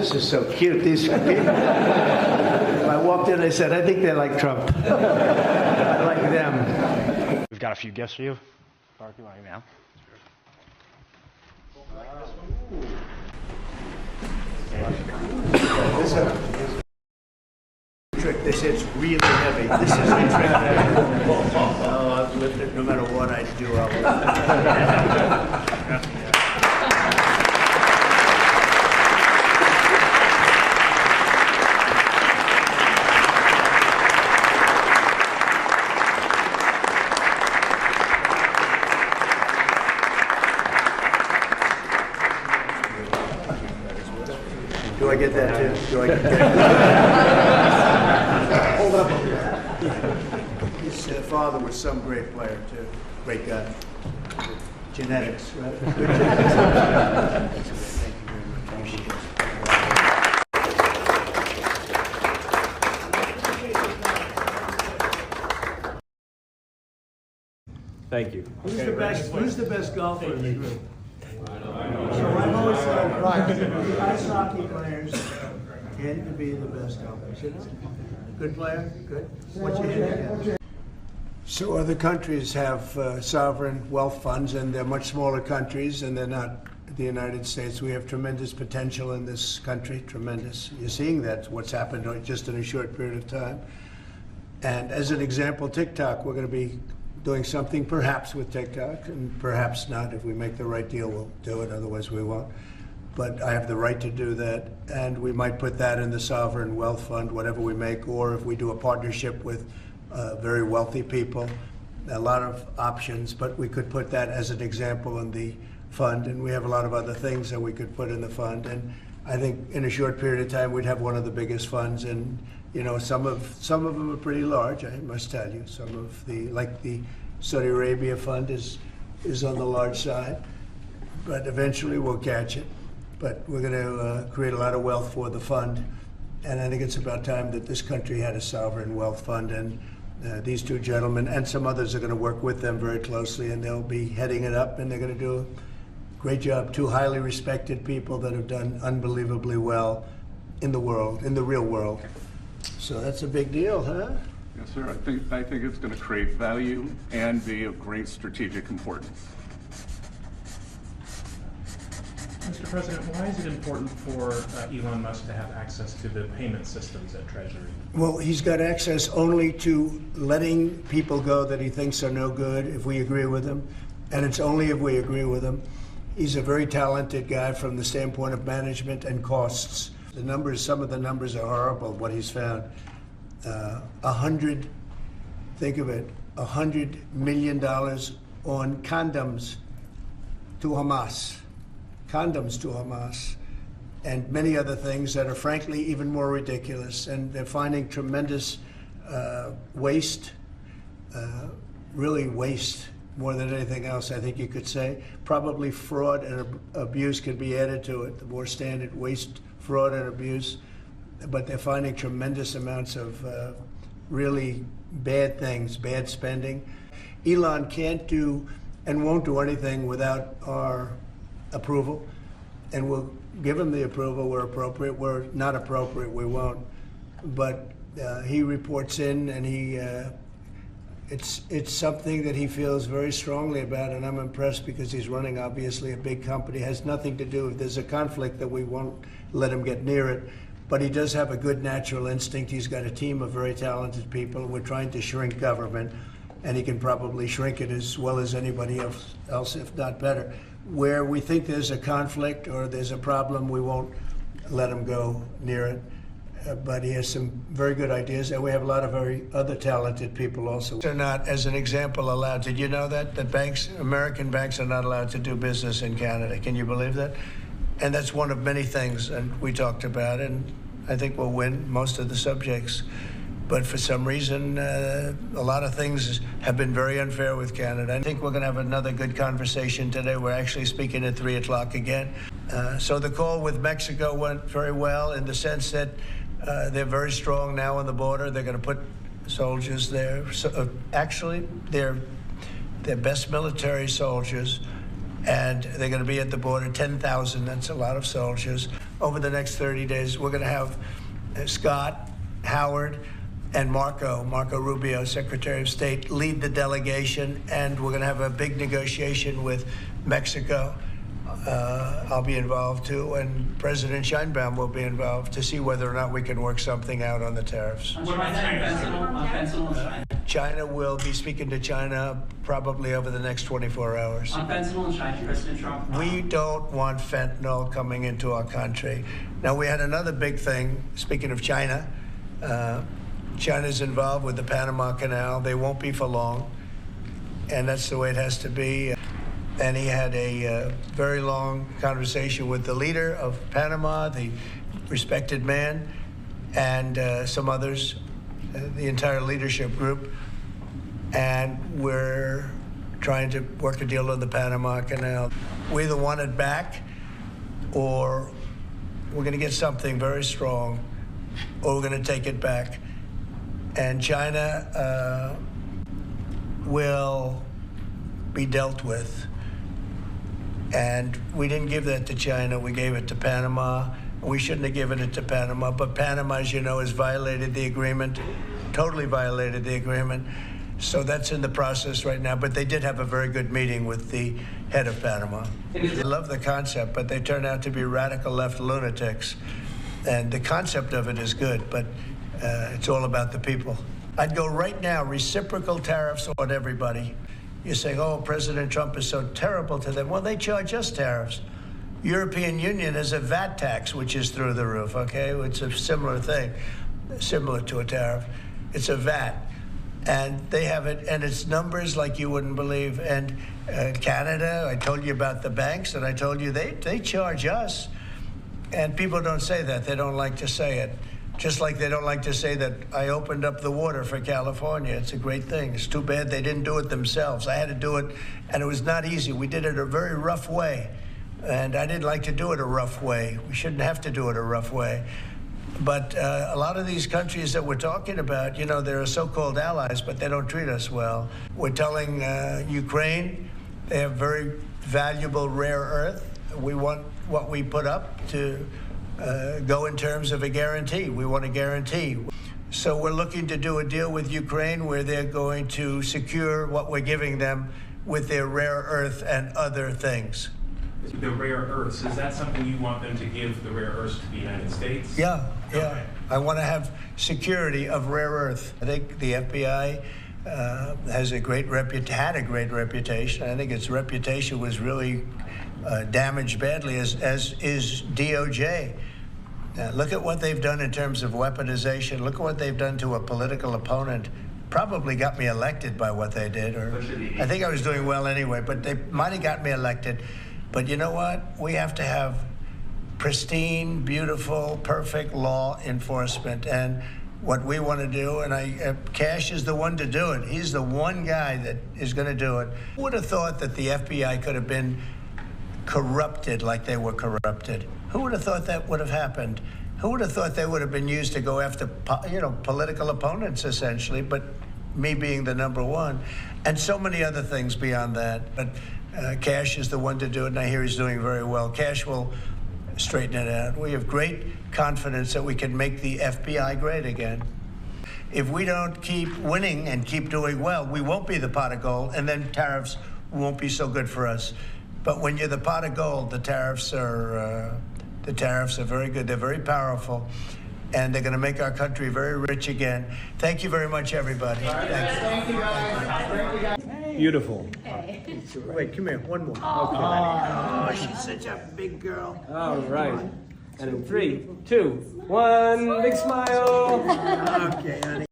this is so cute. These people. I walked in, I said, I think they like Trump. I like them. We've got a few gifts for you. Sparky, right now. This is really heavy. This is a trick. Oh, I've lived it. No matter what I do, I'll live it. Do I get that too? Do I get that? Hold up. His father was some great player too. Great guy. Genetics, right? Good genetics. Thank you very much. Thank you. Who's the best golfer in the group? So I've always said ice hockey players tend to be the best golfers. You know? Good player? Good. What's your handicap? So other countries have sovereign wealth funds, and they're much smaller countries, and they're not the United States. We have tremendous potential in this country, tremendous. You're seeing that, what's happened just in a short period of time. And as an example, TikTok, we're going to be doing something perhaps with TikTok, and perhaps not. If we make the right deal, we'll do it, otherwise we won't. But I have the right to do that, and we might put that in the sovereign wealth fund, whatever we make, or if we do a partnership with very wealthy people, a lot of options, but we could put that as an example in the fund, and we have a lot of other things that we could put in the fund. And I think in a short period of time, we'd have one of the biggest funds, and you know, some of them are pretty large, I must tell you. Some of the, like the Saudi Arabia fund is on the large side, but eventually we'll catch it. But we're going to create a lot of wealth for the fund, and I think it's about time that this country had a sovereign wealth fund, and these two gentlemen and some others are going to work with them very closely, and they'll be heading it up, and they're going to do a great job. Two highly respected people that have done unbelievably well in the world, in the real world. So that's a big deal, huh? Yes, sir. I think it's going to create value and be of great strategic importance. Mr. President, why is it important for Elon Musk to have access to the payment systems at Treasury? Well, he's got access only to letting people go that he thinks are no good if we agree with him, and it's only if we agree with him. He's a very talented guy from the standpoint of management and costs. The numbers, some of the numbers are horrible, what he's found. Think of it, $100 million on condoms to Hamas. Condoms to Hamas, and many other things that are frankly even more ridiculous. And they're finding tremendous waste, really waste more than anything else, I think you could say. Probably fraud and abuse could be added to it, the more standard waste, fraud and abuse. But they're finding tremendous amounts of really bad things, bad spending. Elon can't do and won't do anything without our approval, and we'll give him the approval where appropriate. Where not appropriate, we won't. But he reports in, and it's something that he feels very strongly about, and I'm impressed because he's running obviously a big company. It has nothing to do, if there's a conflict, that we won't let him get near it. But he does have a good natural instinct. He's got a team of very talented people. We're trying to shrink government, and he can probably shrink it as well as anybody else, if not better. Where we think there's a conflict or there's a problem, we won't let him go near it. But he has some very good ideas, and we have a lot of very other talented people also. They're not, as an example, allowed. Did you know that banks, American banks, are not allowed to do business in Canada? Can you believe that? And that's one of many things, and we talked about, and I think we'll win most of the subjects. But for some reason, a lot of things have been very unfair with Canada. I think we're going to have another good conversation today. We're actually speaking at 3 o'clock again. So the call with Mexico went very well in the sense that they're very strong now on the border. They're going to put soldiers there. So, actually, they're best military soldiers and they're going to be at the border, 10,000, that's a lot of soldiers. Over the next 30 days, we're going to have Scott, Howard, and Marco Rubio, Secretary of State, lead the delegation, and we're going to have a big negotiation with Mexico. I'll be involved too, and President Sheinbaum will be involved to see whether or not we can work something out on the tariffs. What about fentanyl? China will be speaking to China probably over the next 24 hours. On fentanyl and China, President Trump. We don't want fentanyl coming into our country. Now, we had another big thing, speaking of China. China's involved with the Panama Canal. They won't be for long, and that's the way it has to be. And he had a very long conversation with the leader of Panama, the respected man, and some others, the entire leadership group. And we're trying to work a deal on the Panama Canal. We either want it back, or we're going to get something very strong, or we're going to take it back. And China will be dealt with. And we didn't give that to China, we gave it to Panama. We shouldn't have given it to Panama, but Panama, as you know, has violated the agreement, totally violated the agreement. So that's in the process right now, but they did have a very good meeting with the head of Panama. They love the concept, but they turn out to be radical left lunatics. And the concept of it is good, but it's all about the people. I'd go right now, reciprocal tariffs on everybody. You're saying, oh, President Trump is so terrible to them. Well, they charge us tariffs. European Union has a VAT tax, which is through the roof, okay? It's a similar thing, similar to a tariff. It's a VAT. And they have it, and it's numbers like you wouldn't believe. And Canada, I told you about the banks, and I told you they charge us. And people don't say that. They don't like to say it. Just like they don't like to say that I opened up the water for California. It's a great thing. It's too bad they didn't do it themselves. I had to do it, and it was not easy. We did it a very rough way, and I didn't like to do it a rough way. We shouldn't have to do it a rough way. But a lot of these countries that we're talking about, you know, they're so-called allies, but they don't treat us well. We're telling Ukraine they have very valuable rare earth. We want what we put up to go in terms of a guarantee. We want a guarantee. So we're looking to do a deal with Ukraine where they're going to secure what we're giving them with their rare earth and other things. The rare earths, is that something you want them to give the rare earths to the United States? Yeah. Okay. I want to have security of rare earth. I think the FBI had a great reputation. I think its reputation was really damaged badly, as is DOJ. Look at what they've done in terms of weaponization. Look at what they've done to a political opponent. Probably got me elected by what they did, or I think I was doing well anyway, but they might have got me elected. But you know what? We have to have pristine, beautiful, perfect law enforcement. And what we want to do, and Cash is the one to do it. He's the one guy that is going to do it. Who would have thought that the FBI could have been corrupted like they were corrupted? Who would have thought that would have happened? Who would have thought they would have been used to go after, political opponents, essentially, but me being the number one, and so many other things beyond that. But Cash is the one to do it, and I hear he's doing very well. Cash will straighten it out. We have great confidence that we can make the FBI great again. If we don't keep winning and keep doing well, we won't be the pot of gold, and then tariffs won't be so good for us. But when you're the pot of gold, the tariffs are very good. They're very powerful, and they're going to make our country very rich again. Thank you very much, everybody. Thank you. Hey. Beautiful. Hey. Wait, come here. One more. Okay. Oh, she's such a big girl. All right. And in 3, 2, 1, big smile. Okay, honey.